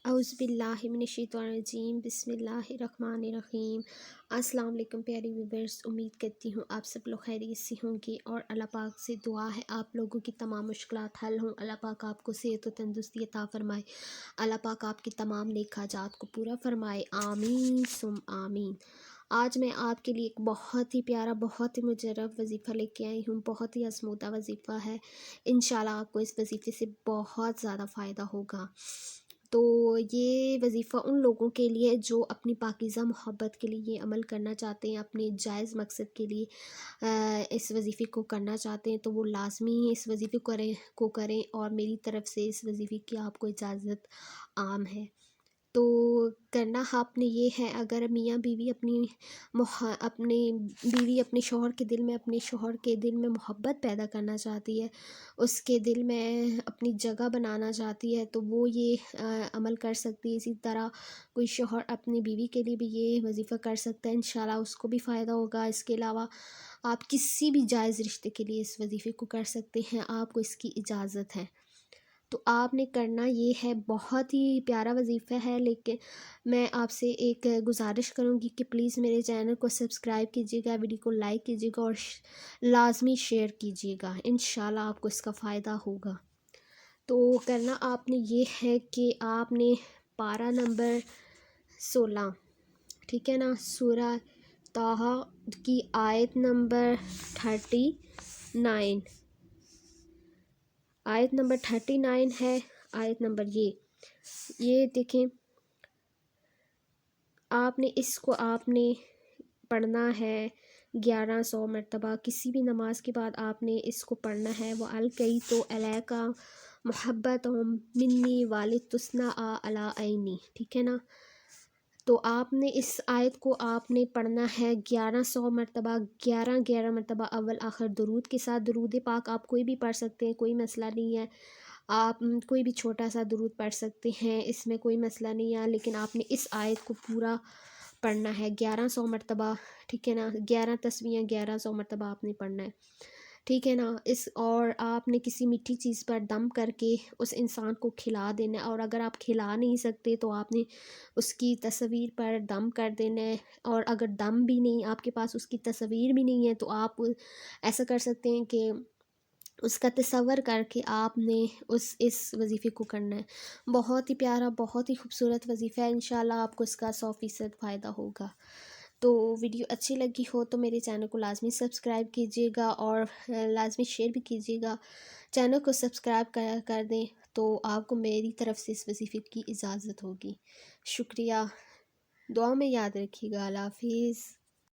औज़ुबिल्लाहिमिनश्शैतानिर्रजीम बिस्मिल्लाहिर्रहमानिर्रहीम। अस्सलाम वालेकुम प्यारे व्यूअर्स, उम्मीद करती हूँ आप सब लोग खैरियत से होंगे और अल्लाह पाक से दुआ है आप लोगों की तमाम मुश्किलात हल हों। अल्लाह पाक आपको सेहत और तंदुरुस्ती अता फ़रमाए। अल्लाह पाक आपकी तमाम नेक हाजात को पूरा फ़रमाए, आमीन सुम आमीन। आज मैं आपके लिए एक बहुत ही प्यारा, बहुत ही मुजर्रब वजीफ़ा लेके आई हूँ। बहुत ही आज़मूदा वजीफ़ा है। इंशाल्लाह आपको इस वजीफ़े से बहुत ज़्यादा फ़ायदा होगा। तो ये वजीफ़ा उन लोगों के लिए जो अपनी पाकीज़ा मोहब्बत के लिए ये अमल करना चाहते हैं, अपने जायज़ मकसद के लिए इस वजीफ़े को करना चाहते हैं, तो वो लाज़मी इस वजीफ़े करें और मेरी तरफ़ से इस वजीफ़े की आपको इजाज़त आम है। तो करना आपने ये है, अगर मियाँ बीवी अपने बीवी अपने शौहर के दिल में मोहब्बत पैदा करना चाहती है, उसके दिल में अपनी जगह बनाना चाहती है, तो वो ये अमल कर सकती है। इसी तरह कोई शौहर अपनी बीवी के लिए भी ये वजीफ़ा कर सकता है, इंशाल्लाह उसको भी फ़ायदा होगा। इसके अलावा आप किसी भी जायज़ रिश्ते के लिए इस वजीफ़े को कर सकते हैं, आपको इसकी इजाज़त है। तो आपने करना ये है, बहुत ही प्यारा वजीफ़ा है, लेकिन मैं आपसे एक गुजारिश करूँगी कि प्लीज़ मेरे चैनल को सब्सक्राइब कीजिएगा, वीडियो को लाइक कीजिएगा और लाजमी शेयर कीजिएगा। इंशाल्लाह आपको इसका फ़ायदा होगा। तो करना आपने ये है कि आपने पारा नंबर 16, ठीक है ना, सूरह ताहा की आयत नंबर 39, आयत नंबर 39 है। आयत नंबर ये देखें, आपने पढ़ना है 1100 मरतबा। किसी भी नमाज के बाद आपने इसको पढ़ना है। वो अलकई तो अलैका मोहब्बत मिन्नी वालिद तुस्ना अला आइनी, ठीक है ना। तो आपने इस आयत को आपने पढ़ना है 1100 मरतबा, 11 मरतबा अव्वल आखिर दुरूद के साथ। दुरूद पाक आप कोई भी पढ़ सकते हैं, कोई मसला नहीं है। आप कोई भी छोटा सा दुरूद पढ़ सकते हैं, इसमें कोई मसला नहीं है, लेकिन आपने इस आयत को पूरा पढ़ना है 1100 मरतबा, ठीक है ना। 11 तस्बीहें 1100 मरतबा आपने पढ़ना है, ठीक है ना। और आपने किसी मीठी चीज़ पर दम करके उस इंसान को खिला देना है, और अगर आप खिला नहीं सकते तो आपने उसकी तस्वीर पर दम कर देना है। और अगर दम भी नहीं, आपके पास उसकी तस्वीर भी नहीं है, तो आप ऐसा कर सकते हैं कि उसका तसव्वुर करके आपने इस वजीफ़े को करना है। बहुत ही प्यारा, बहुत ही खूबसूरत वजीफ़ा है। इंशाल्लाह आपको इसका 100% फ़ायदा होगा। तो वीडियो अच्छी लगी हो तो मेरे चैनल को लाजमी सब्सक्राइब कीजिएगा और लाजमी शेयर भी कीजिएगा। चैनल को सब्सक्राइब कर दें तो आपको मेरी तरफ़ से इस वजीफ़े की इजाज़त होगी। शुक्रिया, दुआ में याद रखिएगा। अल्लाह हाफ़िज़।